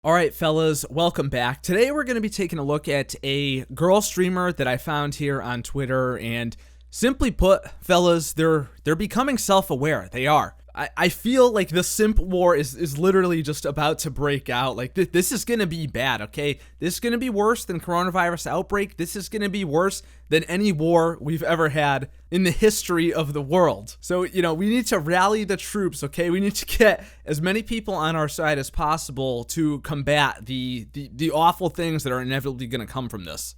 All right, fellas, welcome back. Today we're going to be taking a look at a girl streamer that I found here on Twitter, and simply put, fellas, they're becoming self-aware. They are. I feel like the simp war is literally just about to break out. Like, this is going to be bad, okay? This is going to be worse than coronavirus outbreak. This is going to be worse than any war we've ever had in the history of the world. So, we need to rally the troops, okay? We need to get as many people on our side as possible to combat the awful things that are inevitably going to come from this.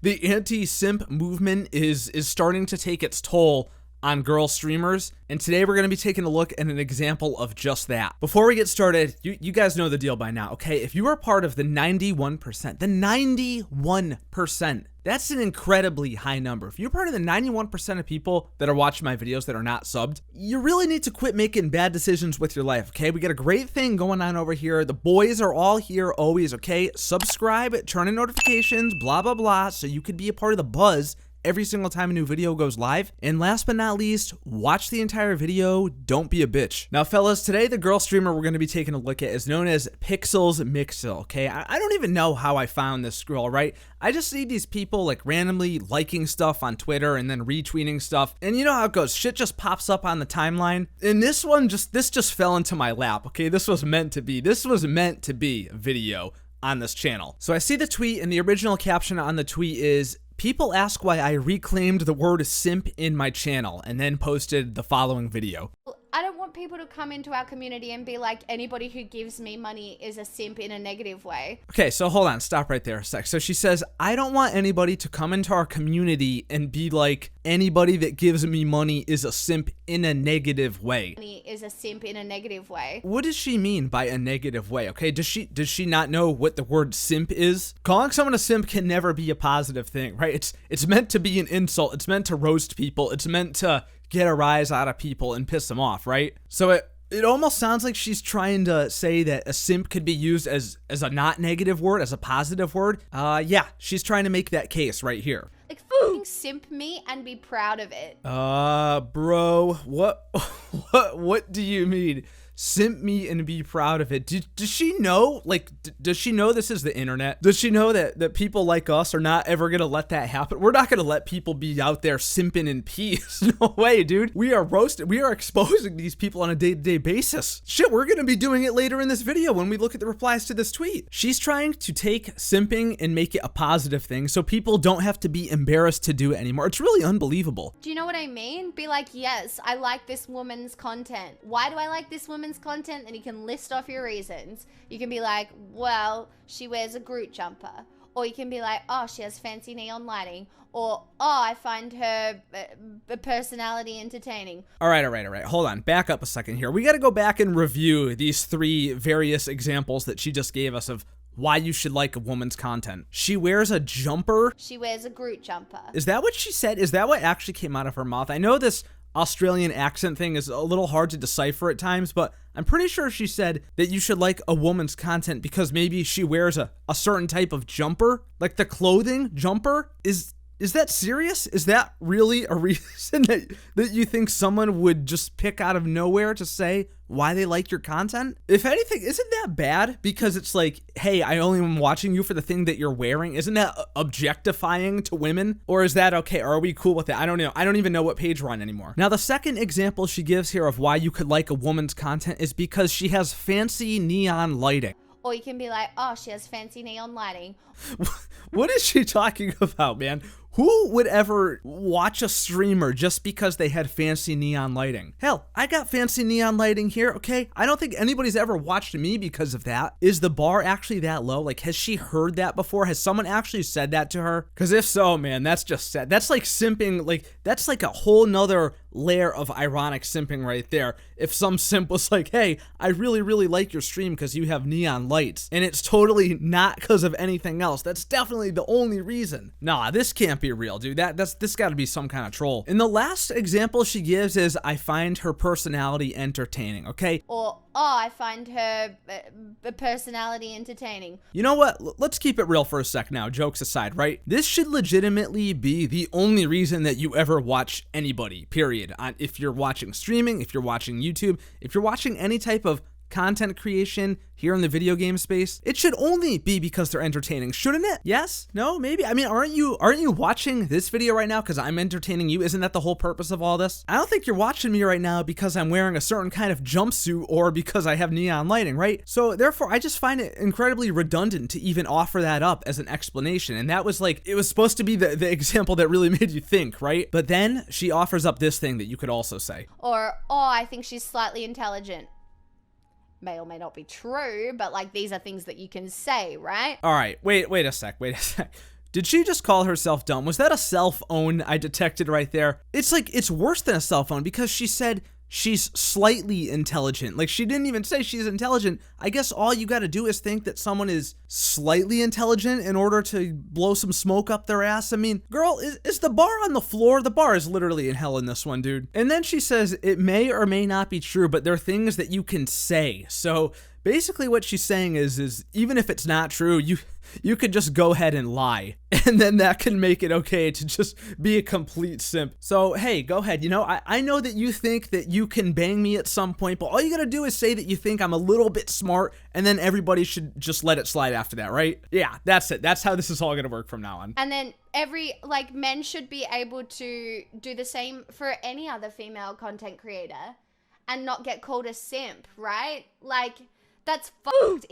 The anti-simp movement is starting to take its toll on girl streamers, and today we're going to be taking a look at an example of just that. Before we get started, you guys know the deal by now, okay? If you are part of the 91%, that's an incredibly high number. If you're part of the 91% of people that are watching my videos that are not subbed, you really need to quit making bad decisions with your life, okay? We got a great thing going on over here. The boys are all here always, okay? Subscribe, turn on notifications, blah, blah, blah, so you could be a part of the buzz every single time a new video goes live. And last but not least, watch the entire video. Don't be a bitch. Now, fellas, today the girl streamer we're going to be taking a look at is known as Pixels Mixel, okay? I don't even know how I found this girl, right? I just see these people like randomly liking stuff on Twitter and then retweeting stuff. And you know how it goes. Shit just pops up on the timeline. And this just fell into my lap, okay? This was meant to be a video on this channel. So I see the tweet, and the original caption on the tweet is, "People ask why I reclaimed the word simp in my channel," and then posted the following video. I don't want people to come into our community and be like, anybody who gives me money is a simp in a negative way. Okay, so hold on, stop right there a sec. So she says, I don't want anybody to come into our community and be like, anybody that gives me money is a simp in a negative way. Money is a simp in a negative way. What does she mean by a negative way? Okay, does she not know what the word simp is? Calling someone a simp can never be a positive thing, right? It's meant to be an insult. It's meant to roast people. It's meant to get a rise out of people and piss them off, right? So it almost sounds like she's trying to say that a simp could be used as a not negative word, as a positive word. Yeah, she's trying to make that case right here. Like, f***ing simp me and be proud of it. Bro, what do you mean? Simp me and be proud of it. Does she know? Like, does she know this is the internet? Does she know that people like us are not ever gonna let that happen? We're not gonna let people be out there simping in peace. No way, dude. We are roasted. We are exposing these people on a day-to-day basis. Shit, we're gonna be doing it later in this video when we look at the replies to this tweet. She's trying to take simping and make it a positive thing so people don't have to be embarrassed to do it anymore. It's really unbelievable. Do you know what I mean? Be like, yes, I like this woman's content. Why do I like this woman's content? And you can list off your reasons. You can be like, well, she wears a Groot jumper. Or you can be like, oh, she has fancy neon lighting. Or, oh, I find her personality entertaining. All right. Hold on. Back up a second here. We got to go back and review these three various examples that she just gave us of why you should like a woman's content. She wears a jumper. She wears a Groot jumper. Is that what she said? Is that what actually came out of her mouth? I know this Australian accent thing is a little hard to decipher at times, but I'm pretty sure she said that you should like a woman's content because maybe she wears a certain type of jumper, like the clothing jumper. Is that serious? Is that really a reason that you think someone would just pick out of nowhere to say why they like your content? If anything, isn't that bad? Because it's like, hey, I only am watching you for the thing that you're wearing. Isn't that objectifying to women? Or is that okay? Are we cool with it? I don't know. I don't even know what page we're on anymore. Now, the second example she gives here of why you could like a woman's content is because she has fancy neon lighting. Or you can be like, oh, she has fancy neon lighting. What is she talking about, man? Who would ever watch a streamer just because they had fancy neon lighting? Hell, I got fancy neon lighting here, okay? I don't think anybody's ever watched me because of that. Is the bar actually that low? Like, has she heard that before? Has someone actually said that to her? Because if so, man, that's just sad. That's like simping, like, that's like a whole nother layer of ironic simping right there. If some simp was like, hey, I really, really like your stream because you have neon lights, and it's totally not because of anything else. That's definitely the only reason. Nah, this can't be real, dude. This got to be some kind of troll. And the last example she gives is, I find her personality entertaining, okay? Or, oh, I find her personality entertaining. You know what? Let's keep it real for a sec now, jokes aside, right? This should legitimately be the only reason that you ever watch anybody, period. If you're watching streaming, if you're watching YouTube, if you're watching any type of content creation here in the video game space, it should only be because they're entertaining, shouldn't it? Yes? No? Maybe? I mean, aren't you watching this video right now because I'm entertaining you? Isn't that the whole purpose of all this? I don't think you're watching me right now because I'm wearing a certain kind of jumpsuit or because I have neon lighting, right? So therefore, I just find it incredibly redundant to even offer that up as an explanation. And that was like, it was supposed to be the example that really made you think, right? But then she offers up this thing that you could also say. Or, oh, I think she's slightly intelligent. May or may not be true, but like these are things that you can say, right? All right, wait a sec. Did she just call herself dumb? Was that a cell phone I detected right there? It's like, it's worse than a cell phone because she said she's slightly intelligent. Like, she didn't even say she's intelligent. I guess all you got to do is think that someone is slightly intelligent in order to blow some smoke up their ass. I mean, girl, is the bar on the floor? The bar is literally in hell in this one, dude. And then she says it may or may not be true, but there are things that you can say. So basically what she's saying is even if it's not true, you could just go ahead and lie. And then that can make it okay to just be a complete simp. So, hey, go ahead. You know, I know that you think that you can bang me at some point, but all you gotta do is say that you think I'm a little bit smart, and then everybody should just let it slide after that, right? Yeah, that's it. That's how this is all gonna work from now on. And then men should be able to do the same for any other female content creator and not get called a simp, right? Like, that's fucked.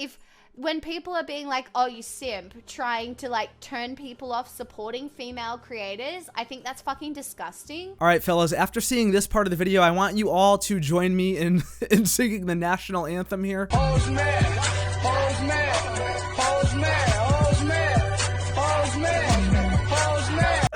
When people are being like, oh, you simp, trying to like turn people off supporting female creators, I think that's fucking disgusting. All right, fellas, after seeing this part of the video, I want you all to join me in singing the national anthem here. Hoes mad, hoes mad, hoes mad, hoes mad, hoes mad, hoes mad.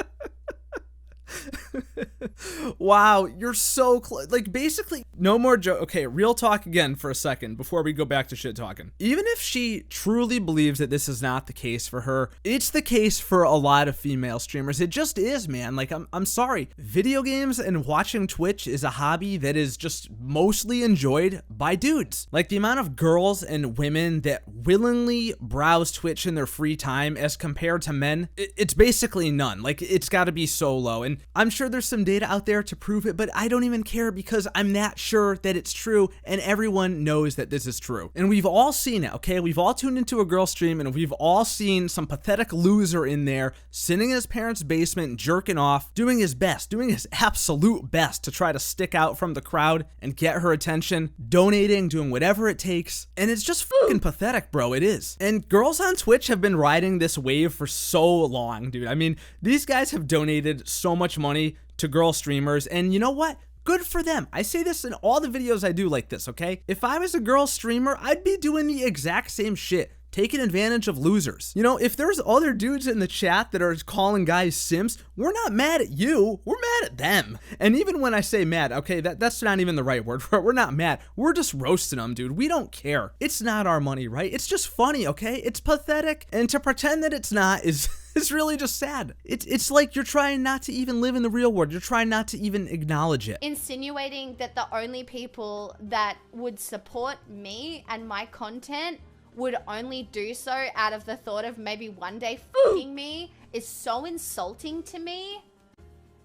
Wow, you're so close. Like, basically, no more joke. Okay, real talk again for a second before we go back to shit talking. Even if she truly believes that this is not the case for her, it's the case for a lot of female streamers. It just is, man. Like, I'm sorry. Video games and watching Twitch is a hobby that is just mostly enjoyed by dudes. Like, the amount of girls and women that willingly browse Twitch in their free time as compared to men, it's basically none. Like, it's got to be so low. And I'm sure there's some data out there to prove it, but I don't even care because I'm not sure that it's true, and everyone knows that this is true. And we've all seen it, okay? We've all tuned into a girl stream, and we've all seen some pathetic loser in there sitting in his parents' basement, jerking off, doing his best, doing his absolute best to try to stick out from the crowd and get her attention, donating, doing whatever it takes. And it's just fucking pathetic, bro. It is. And girls on Twitch have been riding this wave for so long, dude. I mean, these guys have donated so much money to girl streamers, and you know what? Good for them. I say this in all the videos I do like this, okay? If I was a girl streamer, I'd be doing the exact same shit, taking advantage of losers. You know, if there's other dudes in the chat that are calling guys simps, we're not mad at you, we're mad at them. And even when I say mad, okay, that's not even the right word for it. We're not mad, we're just roasting them, dude. We don't care. It's not our money, right? It's just funny, okay? It's pathetic, and to pretend that it's not is it's really just sad. It's like you're trying not to even live in the real world. You're trying not to even acknowledge it. Insinuating that the only people that would support me and my content would only do so out of the thought of maybe one day fucking me is so insulting to me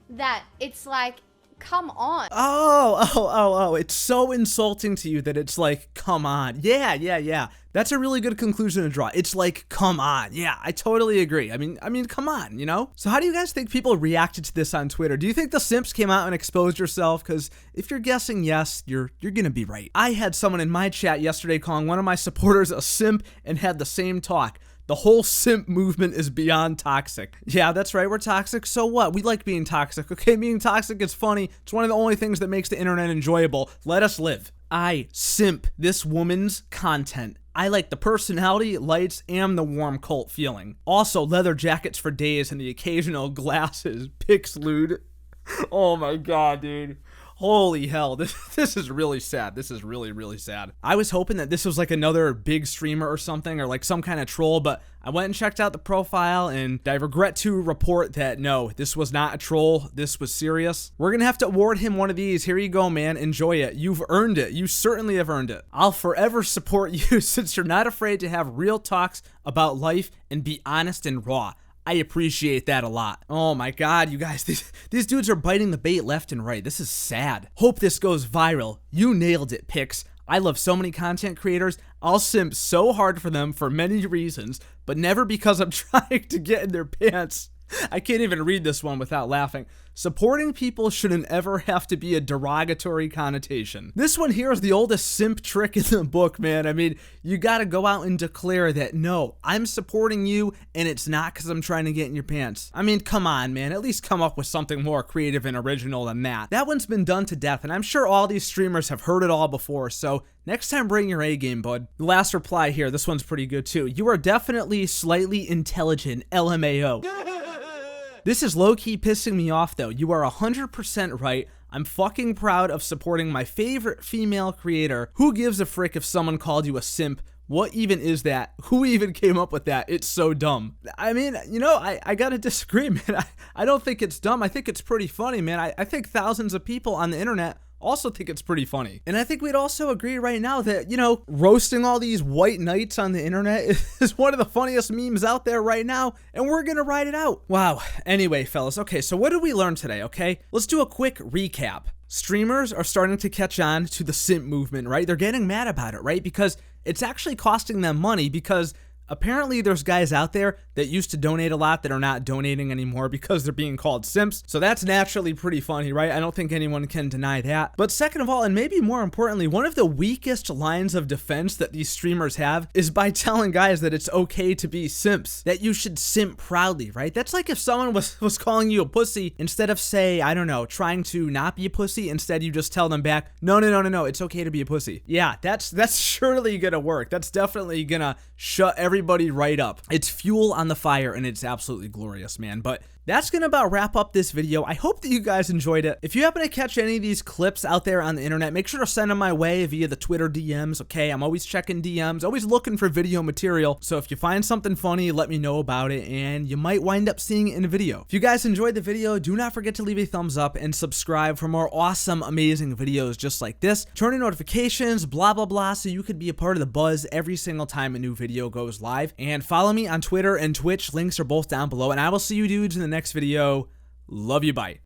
that it's like, come on. Oh, it's so insulting to you that it's like, come on. Yeah. That's a really good conclusion to draw. It's like, come on. Yeah, I totally agree. I mean, come on, you know? So how do you guys think people reacted to this on Twitter? Do you think the simps came out and exposed yourself? Because if you're guessing yes, you're gonna be right. I had someone in my chat yesterday calling one of my supporters a simp and had the same talk. The whole simp movement is beyond toxic. Yeah, that's right, we're toxic. So what? We like being toxic, okay? Being toxic is funny. It's one of the only things that makes the internet enjoyable. Let us live. I simp this woman's content. I like the personality, lights, and the warm cult feeling. Also, leather jackets for days and the occasional glasses. Pixlude. Oh my god, dude. Holy hell, this is really sad. This is really, really sad. I was hoping that this was like another big streamer or something, or like some kind of troll, but I went and checked out the profile, and I regret to report that no, this was not a troll. This was serious. We're gonna have to award him one of these. Here you go, man. Enjoy it. You've earned it. You certainly have earned it. I'll forever support you since you're not afraid to have real talks about life and be honest and raw. I appreciate that a lot. Oh my god, you guys, these dudes are biting the bait left and right. This is sad. Hope this goes viral. You nailed it, Pix. I love so many content creators. I'll simp so hard for them for many reasons, but never because I'm trying to get in their pants. I can't even read this one without laughing. Supporting people shouldn't ever have to be a derogatory connotation. This one here is the oldest simp trick in the book, man. I mean, you gotta go out and declare that, no, I'm supporting you, and it's not because I'm trying to get in your pants. I mean, come on, man. At least come up with something more creative and original than that. That one's been done to death, and I'm sure all these streamers have heard it all before, so next time, bring your A game, bud. The last reply here, this one's pretty good too. You are definitely slightly intelligent, LMAO. This is low-key pissing me off though. You are 100% right. I'm fucking proud of supporting my favorite female creator. Who gives a frick if someone called you a simp? What even is that? Who even came up with that? It's so dumb. I mean, you know, I gotta disagree, man. I don't think it's dumb. I think it's pretty funny, man. I think thousands of people on the internet also think it's pretty funny. And I think we'd also agree right now that, you know, roasting all these white knights on the internet is one of the funniest memes out there right now, and we're gonna ride it out. Wow. Anyway, fellas, okay, so what did we learn today, okay? Let's do a quick recap. Streamers are starting to catch on to the simp movement, right? They're getting mad about it, right? Because it's actually costing them money, because apparently there's guys out there that used to donate a lot that are not donating anymore because they're being called simps. So that's naturally pretty funny, right? I don't think anyone can deny that. But second of all, and maybe more importantly, one of the weakest lines of defense that these streamers have is by telling guys that it's okay to be simps, that you should simp proudly, right? That's like if someone was calling you a pussy, instead of, say, I don't know, trying to not be a pussy, instead you just tell them back, no, it's okay to be a pussy. Yeah, that's surely gonna work. That's definitely gonna shut everybody right up. It's fuel on the fire, and it's absolutely glorious, man. But that's gonna about wrap up this video. I hope that you guys enjoyed it. If you happen to catch any of these clips out there on the internet, make sure to send them my way via the Twitter DMs, okay? I'm always checking DMs, always looking for video material. So if you find something funny, let me know about it, and you might wind up seeing it in a video. If you guys enjoyed the video, do not forget to leave a thumbs up and subscribe for more awesome, amazing videos just like this. Turn on notifications, blah, blah, blah, so you could be a part of the buzz every single time a new video goes live. And follow me on Twitter and Twitch. Links are both down below, and I will see you dudes in the next video. Love you, bye.